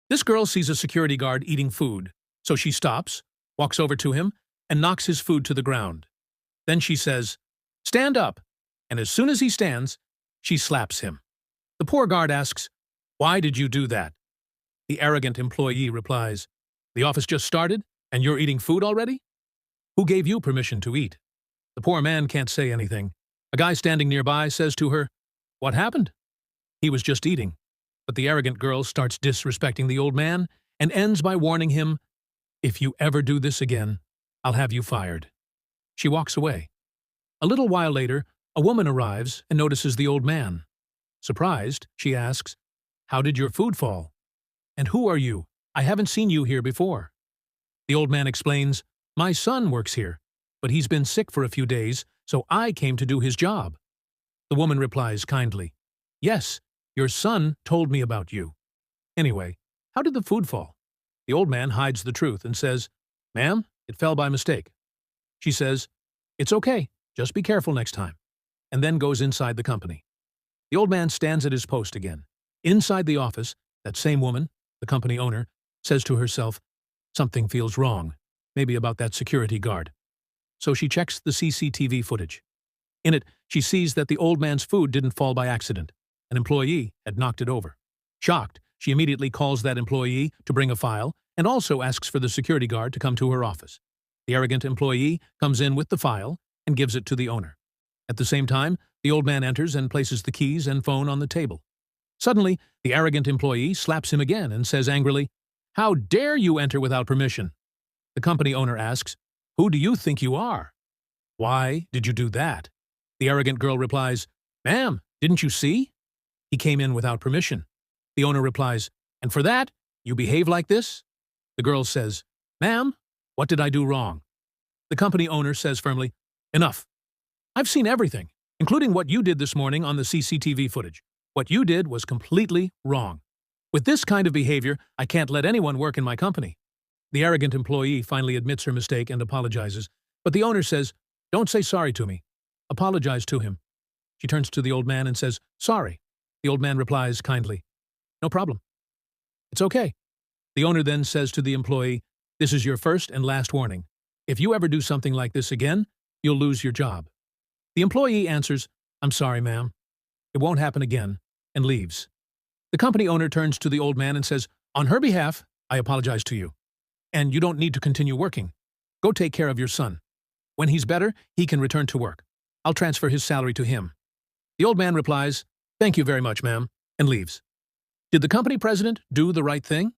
This girl sees a security guard eating food, so she stops, walks over to him, and knocks his food to the ground. Then she says, "Stand up," and as soon as he stands, she slaps him. The poor guard asks, "Why did you do that?" The arrogant employee replies, "The office just started, and you're eating food already? Who gave you permission to eat?" The poor man can't say anything. A guy standing nearby says to her, "What happened?" "He was just eating." But the arrogant girl starts disrespecting the old man and ends by warning him, "If you ever do this again, I'll have you fired." She walks away. A little while later, a woman arrives and notices the old man. Surprised, she asks, "How did your food fall? And who are you? I haven't seen you here before." The old man explains, "My son works here, but he's been sick for a few days, so I came to do his job." The woman replies kindly, "Yes, your son told me about you. Anyway, how did the food fall?" The old man hides the truth and says, "Ma'am, it fell by mistake." She says, "It's okay, just be careful next time," and then goes inside the company. The old man stands at his post again. Inside the office, that same woman, the company owner, says to herself, "Something feels wrong, maybe about that security guard." So she checks the CCTV footage. In it, she sees that the old man's food didn't fall by accident. An employee had knocked it over. Shocked, she immediately calls that employee to bring a file and also asks for the security guard to come to her office. The arrogant employee comes in with the file and gives it to the owner. At the same time, the old man enters and places the keys and phone on the table. Suddenly, the arrogant employee slaps him again and says angrily, "How dare you enter without permission?" The company owner asks, "Who do you think you are? Why did you do that?" The arrogant girl replies, "Ma'am, didn't you see? He came in without permission." The owner replies, "And for that, you behave like this?" The girl says, "Ma'am, what did I do wrong?" The company owner says firmly, "Enough. I've seen everything, including what you did this morning on the CCTV footage. What you did was completely wrong. With this kind of behavior, I can't let anyone work in my company." The arrogant employee finally admits her mistake and apologizes, but the owner says, "Don't say sorry to me. Apologize to him." She turns to the old man and says, "Sorry." The old man replies kindly, "No problem. It's okay." The owner then says to the employee, "This is your first and last warning. If you ever do something like this again, you'll lose your job." The employee answers, "I'm sorry, ma'am. It won't happen again," and leaves. The company owner turns to the old man and says, "On her behalf, I apologize to you. And you don't need to continue working. Go take care of your son. When he's better, he can return to work. I'll transfer his salary to him." The old man replies, "Thank you very much, ma'am," and leaves. Did the company president do the right thing?